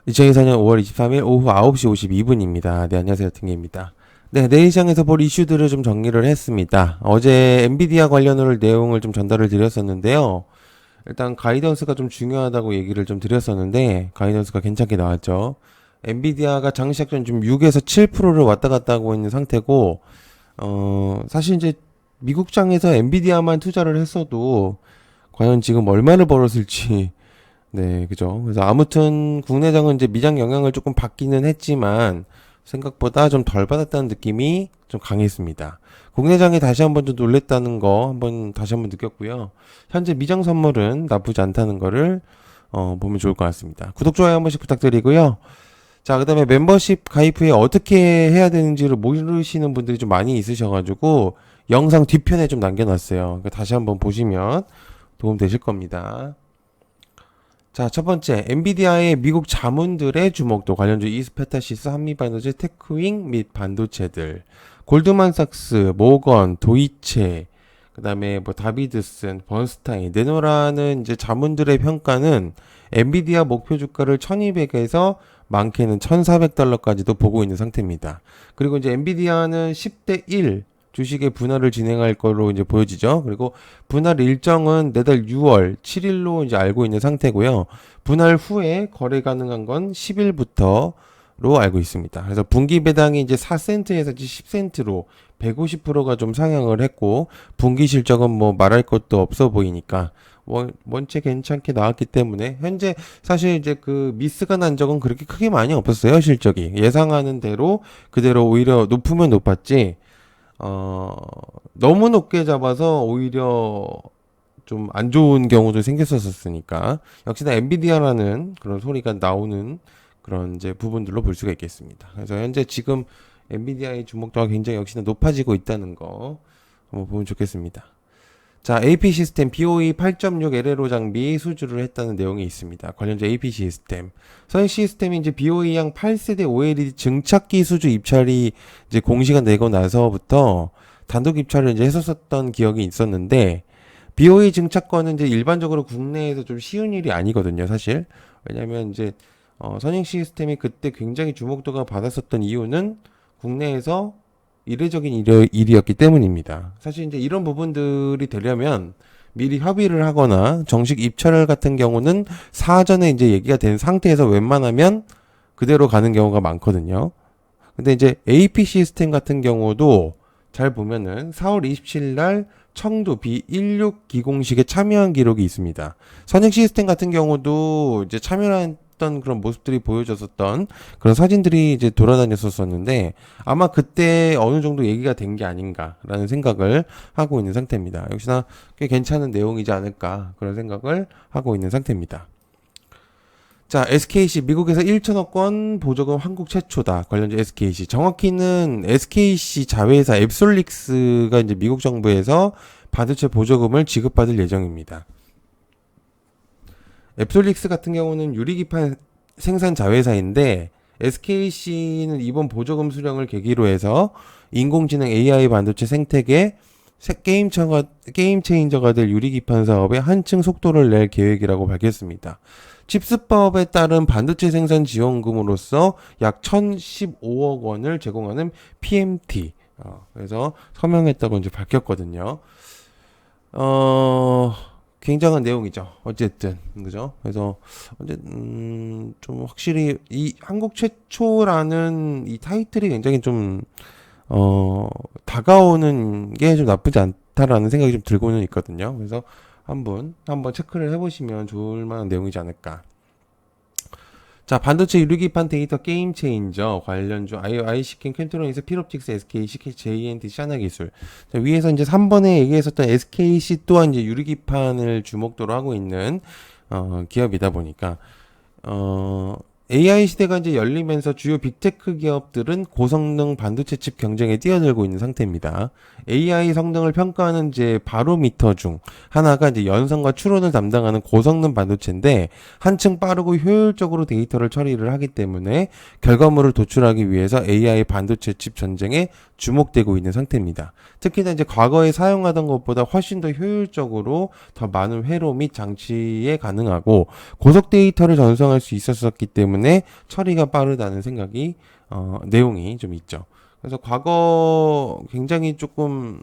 2024년 5월 23일 오후 9시 52분입니다. 네, 안녕하세요. 등계입니다. 네, 내일 시장에서 볼 이슈들을 좀 정리를 했습니다. 어제 엔비디아 관련으로 내용을 좀 전달을 드렸었는데요. 일단 가이던스가 좀 중요하다고 얘기를 좀 드렸었는데, 가이던스가 괜찮게 나왔죠. 엔비디아가 장시작 전 좀 6에서 7%를 왔다 갔다 하고 있는 상태고, 사실 이제 미국장에서 엔비디아만 투자를 했어도, 과연 지금 얼마를 벌었을지, 네, 그죠. 그래서 아무튼 국내장은 이제 미장 영향을 조금 받기는 했지만 생각보다 좀 덜 받았다는 느낌이 좀 강했습니다. 국내장이 다시 한번 좀 놀랬다는 거 한번 다시 한번 느꼈고요. 현재 미장 선물은 나쁘지 않다는 거를 보면 좋을 것 같습니다. 구독 좋아요 한 번씩 부탁드리고요. 자, 그다음에 멤버십 가입 후에 어떻게 해야 되는지를 모르시는 분들이 좀 많이 있으셔가지고 영상 뒤편에 좀 남겨놨어요. 그러니까 다시 한번 보시면 도움 되실 겁니다. 자, 첫 번째, 엔비디아의 미국 자문들의 주목도 관련주 이스페타시스, 한미반도체, 테크윙 및 반도체들, 골드만삭스, 모건, 도이체, 그다음에 뭐 다비드슨, 번스타인, 네노라는 이제 자문들의 평가는 엔비디아 목표 주가를 1200에서 많게는 1400달러까지도 보고 있는 상태입니다. 그리고 이제 엔비디아는 10대 1 주식의 분할을 진행할 거로 이제 보여지죠. 그리고 분할 일정은 내달 6월 7일로 이제 알고 있는 상태고요. 분할 후에 거래 가능한 건 10일부터로 알고 있습니다. 그래서 분기 배당이 이제 4센트에서 10센트로 150%가 좀 상향을 했고, 분기 실적은 뭐 말할 것도 없어 보이니까 원체 괜찮게 나왔기 때문에 현재 사실 이제 그 미스가 난 적은 그렇게 크게 많이 없었어요. 실적이 예상하는 대로 그대로 오히려 높으면 높았지, 너무 높게 잡아서 오히려 좀 안 좋은 경우도 생겼었으니까 역시나 엔비디아라는 그런 소리가 나오는 그런 이제 부분들로 볼 수가 있겠습니다. 그래서 현재 지금 엔비디아의 주목도가 굉장히 역시나 높아지고 있다는 거 한번 보면 좋겠습니다. 자, AP 시스템 BOE 8.6 LLO 장비 수주를 했다는 내용이 있습니다. 관련주 AP 시스템. 서행 시스템이 이제 BOE 양 8세대 OLED 증착기 수주 입찰이 이제 공시가 되고 나서부터 단독 입찰을 이제 했었던 기억이 있었는데, BOE 증착권은 이제 일반적으로 국내에서 좀 쉬운 일이 아니거든요, 사실. 왜냐면 이제 선행 시스템이 그때 굉장히 주목도가 받았었던 이유는 국내에서 이례적인 일이었기 때문입니다. 사실 이제 이런 부분들이 되려면 미리 협의를 하거나 정식 입찰 같은 경우는 사전에 이제 얘기가 된 상태에서 웬만하면 그대로 가는 경우가 많거든요. 근데 이제 AP 시스템 같은 경우도 잘 보면은 4월 27일 날 청도 B16 기공식에 참여한 기록이 있습니다. 선행 시스템 같은 경우도 이제 참여했던 그런 모습들이 보여졌었던 그런 사진들이 이제 돌아다녔었는데, 아마 그때 어느 정도 얘기가 된 게 아닌가라는 생각을 하고 있는 상태입니다. 역시나 꽤 괜찮은 내용이지 않을까 그런 생각을 하고 있는 상태입니다. 자, SKC 미국에서 1천억 원 보조금 한국 최초다. 관련주 SKC. 정확히는 SKC 자회사 앱솔릭스가 이제 미국 정부에서 반도체 보조금을 지급받을 예정입니다. 앱솔릭스 같은 경우는 유리기판 생산 자회사인데, SKC는 이번 보조금 수령을 계기로 해서 인공지능 AI 반도체 생태계 게임 체인저가 될 유리기판 사업에 한층 속도를 낼 계획이라고 밝혔습니다. 칩스법에 따른 반도체 생산 지원금으로서 약 1,015억 원을 제공하는 PMT. 그래서 서명했다고 이제 밝혔거든요. 굉장한 내용이죠. 어쨌든, 그죠? 그래서, 좀 확실히 이 한국 최초라는 이 타이틀이 굉장히 좀, 다가오는 게 좀 나쁘지 않다라는 생각이 좀 들고는 있거든요. 그래서 한번 체크를 해보시면 좋을 만한 내용이지 않을까. 자, 반도체 유리기판 데이터 게임 체인저 관련주 IC킨 캔트로닉스 필옵틱스 SKC JNT 샤나 기술. 자, 위에서 이제 3번에 얘기했었던 SKC 또한 이제 유리기판을 주목도로 하고 있는 기업이다 보니까 AI 시대가 이제 열리면서 주요 빅테크 기업들은 고성능 반도체 칩 경쟁에 뛰어들고 있는 상태입니다. AI 성능을 평가하는 이제 바로미터 중 하나가 이제 연성과 추론을 담당하는 고성능 반도체인데, 한층 빠르고 효율적으로 데이터를 처리를 하기 때문에 결과물을 도출하기 위해서 AI 반도체 칩 전쟁에 주목되고 있는 상태입니다. 특히나 이제 과거에 사용하던 것보다 훨씬 더 효율적으로 더 많은 회로 및 장치에 가능하고 고속 데이터를 전송할 수 있었기 때문에 때문에 처리가 빠르다는 생각이 내용이 좀 있죠. 그래서 과거 굉장히 조금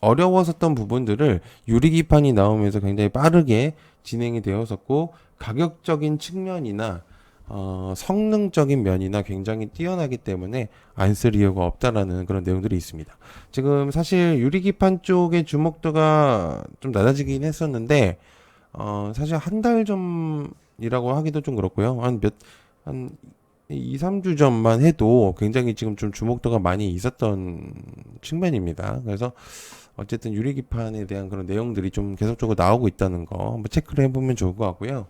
어려웠었던 부분들을 유리기판이 나오면서 굉장히 빠르게 진행이 되었었고, 가격적인 측면이나 성능적인 면이나 굉장히 뛰어나기 때문에 안 쓸 이유가 없다라는 그런 내용들이 있습니다. 지금 사실 유리기판 쪽의 주목도가 좀 낮아지긴 했었는데, 사실 한 달 전이라고 하기도 좀 그렇고요. 한 2, 3주 전만 해도 굉장히 지금 좀 주목도가 많이 있었던 측면입니다. 그래서 어쨌든 유리기판에 대한 그런 내용들이 좀 계속적으로 나오고 있다는 거 한번 체크를 해보면 좋을 것 같고요.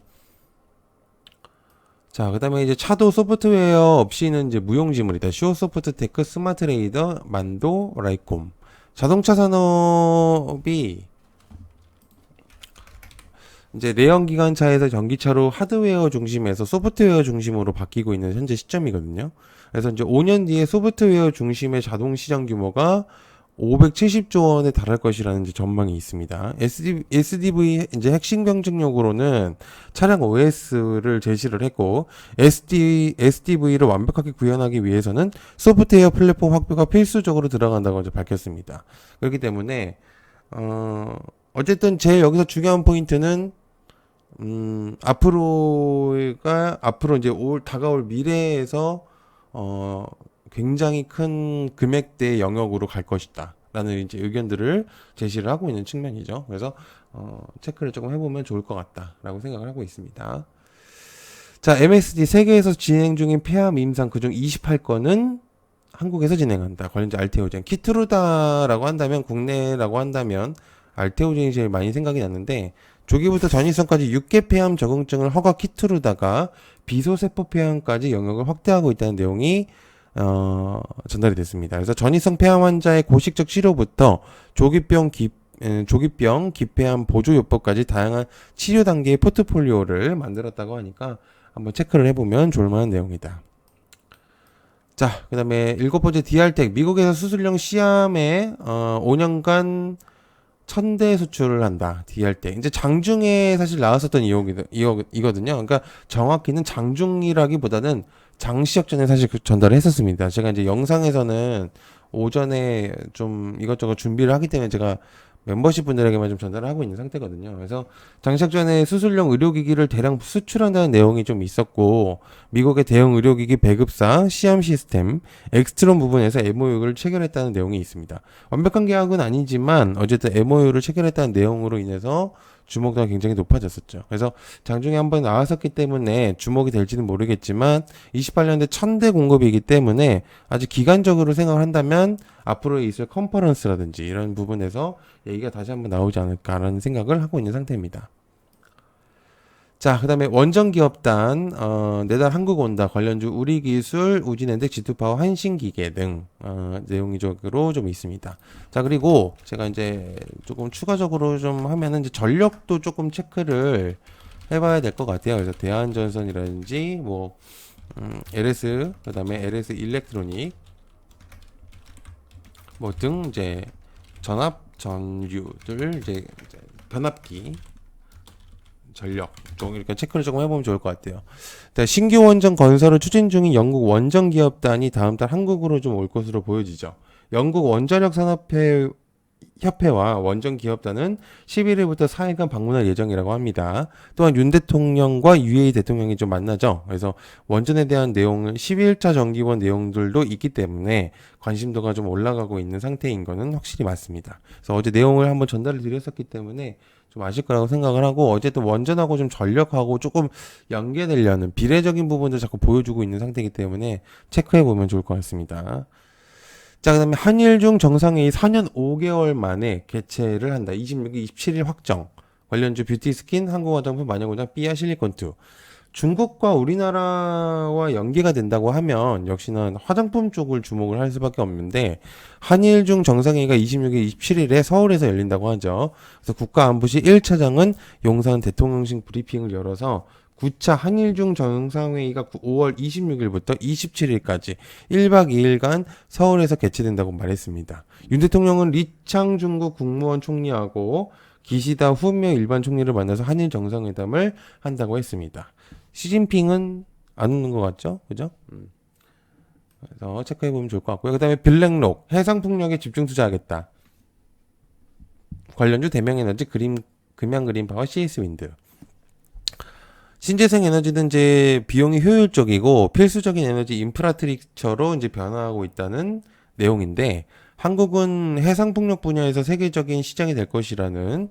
자, 그 다음에 이제 차도 소프트웨어 없이는 이제 무용지물이다. 슈어소프트테크, 스마트레이더, 만도, 라이콤. 자동차 산업이 이제 내연기관차에서 전기차로 하드웨어 중심에서 소프트웨어 중심으로 바뀌고 있는 현재 시점이거든요. 그래서 이제 5년 뒤에 소프트웨어 중심의 자동 시장 규모가 570조 원에 달할 것이라는 이제 전망이 있습니다. SDV 이제 핵심 경쟁 요구로는 차량 OS를 제시를 했고, SDV를 완벽하게 구현하기 위해서는 소프트웨어 플랫폼 확보가 필수적으로 들어간다고 이제 밝혔습니다. 그렇기 때문에 어쨌든 제일 여기서 중요한 포인트는 앞으로 이제 다가올 미래에서 굉장히 큰 금액대의 영역으로 갈 것이다 라는 이제 의견들을 제시를 하고 있는 측면이죠. 그래서 체크를 조금 해보면 좋을 것 같다 라고 생각을 하고 있습니다. 자, MSD 세계에서 진행 중인 폐암 임상 그중 28건은 한국에서 진행한다. 관련자 알테오젠. 키트루다라고 한다면, 국내라고 한다면 알테오젠이 제일 많이 생각이 났는데, 조기부터 전이성까지 6개 폐암 적응증을 허가 키트루다가 비소세포 폐암까지 영역을 확대하고 있다는 내용이 전달이 됐습니다. 그래서 전이성 폐암 환자의 고식적 치료부터 조기병, 기폐암 보조요법까지 다양한 치료 단계의 포트폴리오를 만들었다고 하니까 한번 체크를 해보면 좋을 만한 내용이다. 자, 그 다음에 7번째 DR텍. 미국에서 수술용 시암에 5년간 1000대 수출을 한다. DR텍. 이제 장중에 사실 나왔었던 이거든요. 그러니까 정확히는 장중이라기보다는 장시작 전에 사실 전달을 했었습니다. 제가 이제 영상에서는 오전에 좀 이것저것 준비를 하기 때문에 제가 멤버십 분들에게만 좀 전달을 하고 있는 상태거든요. 그래서 장시작 전에 수술용 의료기기를 대량 수출한다는 내용이 좀 있었고, 미국의 대형 의료기기 배급사 시암 시스템 엑스트론 부분에서 MOU를 체결했다는 내용이 있습니다. 완벽한 계약은 아니지만 어쨌든 MOU를 체결했다는 내용으로 인해서 주목도가 굉장히 높아졌었죠. 그래서 장중에 한번 나왔었기 때문에 주목이 될지는 모르겠지만 28년대 1000대 공급이기 때문에 아주 기간적으로 생각을 한다면 앞으로 있을 컨퍼런스라든지 이런 부분에서 얘기가 다시 한번 나오지 않을까라는 생각을 하고 있는 상태입니다. 자, 그 다음에 원전기업단, 내달 한국 온다, 관련주 우리기술, 우진엔텍, G2파워, 한신기계 등, 내용적으로 좀 있습니다. 자, 그리고 제가 이제 조금 추가적으로 좀 하면은 이제 전력도 조금 체크를 해봐야 될 것 같아요. 그래서 대한전선이라든지, LS, 그 다음에 LS 일렉트로닉, 등 이제 전압, 전류들, 이제 변압기, 전력 이렇게 체크를 조금 해보면 좋을 것 같아요. 신규 원전 건설을 추진 중인 영국 원전 기업단이 다음 달 한국으로 좀 올 것으로 보여지죠. 영국 원자력 산업회 협회와 원전 기업단은 11일부터 4일간 방문할 예정이라고 합니다. 또한 윤 대통령과 UAE 대통령이 좀 만나죠. 그래서 원전에 대한 내용은 11차 정기원 내용들도 있기 때문에 관심도가 좀 올라가고 있는 상태인 거는 확실히 맞습니다. 그래서 어제 내용을 한번 전달을 드렸었기 때문에 좀 아실 거라고 생각을 하고, 어쨌든 원전하고 좀 전력하고 조금 연계되려는 비례적인 부분도 자꾸 보여주고 있는 상태이기 때문에 체크해보면 좋을 것 같습니다. 자, 그 다음에 한일중 정상회의 4년 5개월 만에 개최를 한다. 26일, 27일 확정. 관련주 뷰티 스킨, 한국화장품, 마녀공장, 삐아 실리콘2. 중국과 우리나라와 연계가 된다고 하면 역시나 화장품 쪽을 주목을 할 수밖에 없는데, 한일중 정상회의가 26일, 27일에 서울에서 열린다고 하죠. 그래서 국가안보실 1차장은 용산 대통령실 브리핑을 열어서 9차 한일중 정상회의가 5월 26일부터 27일까지 1박 2일간 서울에서 개최된다고 말했습니다. 윤 대통령은 리창 중국 국무원 총리하고 기시다 후미오 일반 총리를 만나서 한일 정상회담을 한다고 했습니다. 시진핑은 안 오는 것 같죠? 그죠? 그래서 체크해보면 좋을 것 같고요. 그 다음에 블랙록, 해상풍력에 집중 투자하겠다. 관련주 대명에너지, 금양그린파워, CS윈드. 신재생 에너지는 이제 비용이 효율적이고 필수적인 에너지 인프라트릭처로 이제 변화하고 있다는 내용인데, 한국은 해상풍력 분야에서 세계적인 시장이 될 것이라는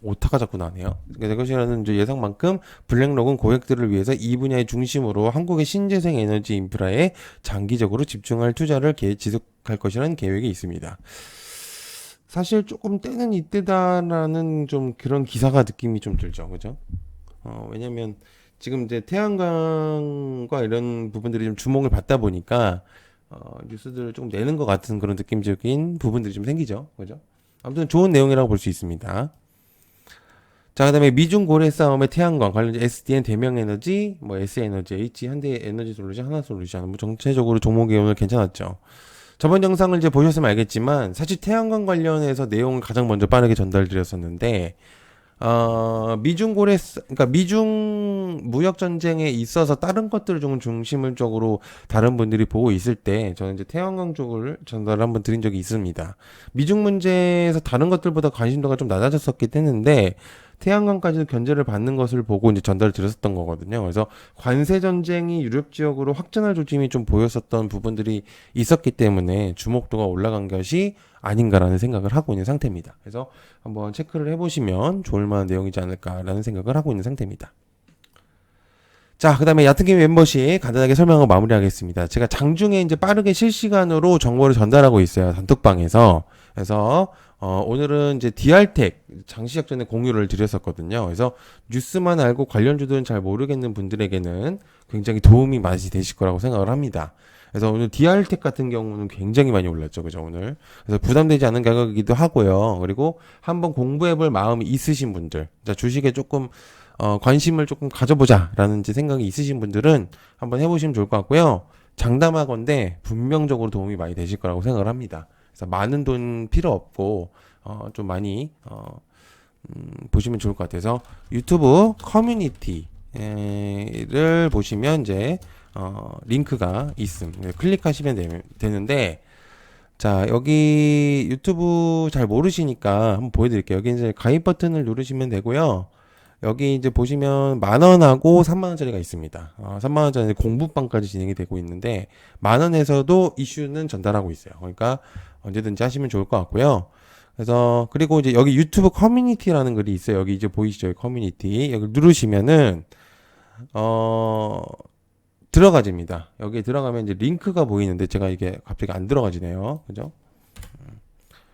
오타가 자꾸 나네요. 될 것이라는 이제 예상만큼 블랙록은 고객들을 위해서 이 분야의 중심으로 한국의 신재생 에너지 인프라에 장기적으로 집중할 투자를 지속할 것이라는 계획이 있습니다. 사실 조금 때는 이때다라는 좀 그런 기사가 느낌이 좀 들죠. 그죠? 왜냐면 지금 이제 태양광과 이런 부분들이 좀 주목을 받다 보니까 뉴스들을 조금 내는 것 같은 그런 느낌적인 부분들이 좀 생기죠. 그죠? 아무튼 좋은 내용이라고 볼 수 있습니다. 자, 그다음에 미중 고래 싸움의 태양광 관련 SDN 대명에너지, 뭐 S에너지, H 현대에너지솔루션, 하나솔루션, 뭐 전체적으로 종목이 오늘 괜찮았죠. 저번 영상을 이제 보셨으면 알겠지만 사실 태양광 관련해서 내용을 가장 먼저 빠르게 전달드렸었는데 그러니까 미중 무역 전쟁에 있어서 다른 것들을 좀 중심을 적으로 다른 분들이 보고 있을 때 저는 이제 태양광 쪽을 전달을 한번 드린 적이 있습니다. 미중 문제에서 다른 것들보다 관심도가 좀 낮아졌었기 때문에 태양광까지도 견제를 받는 것을 보고 이제 전달을 드렸었던 거거든요. 그래서 관세 전쟁이 유럽 지역으로 확전할 조짐이 좀 보였었던 부분들이 있었기 때문에 주목도가 올라간 것이 아닌가라는 생각을 하고 있는 상태입니다. 그래서 한번 체크를 해보시면 좋을 만한 내용이지 않을까라는 생각을 하고 있는 상태입니다. 자, 그 다음에 얕은 게임 멤버십 간단하게 설명하고 마무리하겠습니다. 제가 장중에 이제 빠르게 실시간으로 정보를 전달하고 있어요. 단톡방에서. 그래서 오늘은 이제 DR텍 장시작 전에 공유를 드렸었거든요. 그래서 뉴스만 알고 관련주들은 잘 모르겠는 분들에게는 굉장히 도움이 많이 되실 거라고 생각을 합니다. 그래서 오늘 DR텍 같은 경우는 굉장히 많이 올랐죠. 그죠, 오늘. 그래서 부담되지 않은 가격이기도 하고요. 그리고 한번 공부해볼 마음이 있으신 분들, 자, 주식에 조금, 관심을 조금 가져보자라는 생각이 있으신 분들은 한번 해보시면 좋을 것 같고요. 장담하건대 분명적으로 도움이 많이 되실 거라고 생각을 합니다. 그래서 많은 돈 필요 없고, 좀 많이, 보시면 좋을 것 같아서 유튜브 커뮤니티를 보시면 이제, 링크가 있음. 클릭하시면 되는데, 자, 여기 유튜브 잘 모르시니까 한번 보여드릴게요. 여기 이제 가입 버튼을 누르시면 되고요. 여기 이제 보시면 10,000원하고 30,000원짜리가 있습니다. 30,000원짜리 공부방까지 진행이 되고 있는데, 10,000원에서도 이슈는 전달하고 있어요. 그러니까 언제든지 하시면 좋을 것 같고요. 그래서, 그리고 이제 여기 유튜브 커뮤니티라는 글이 있어요. 여기 이제 보이시죠? 여기 커뮤니티. 여기 누르시면은, 들어가집니다. 여기 들어가면 이제 링크가 보이는데 제가 이게 갑자기 안 들어가지네요. 그죠?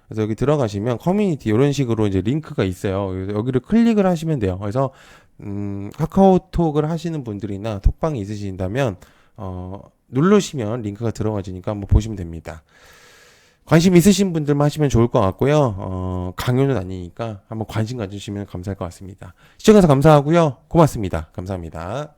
그래서 여기 들어가시면 커뮤니티 이런 식으로 이제 링크가 있어요. 여기를 클릭을 하시면 돼요. 그래서 카카오톡을 하시는 분들이나 톡방이 있으신다면 누르시면 링크가 들어가지니까 한번 보시면 됩니다. 관심 있으신 분들만 하시면 좋을 것 같고요. 강요는 아니니까 한번 관심 가주시면 감사할 것 같습니다. 시청해서 감사하고요. 고맙습니다. 감사합니다.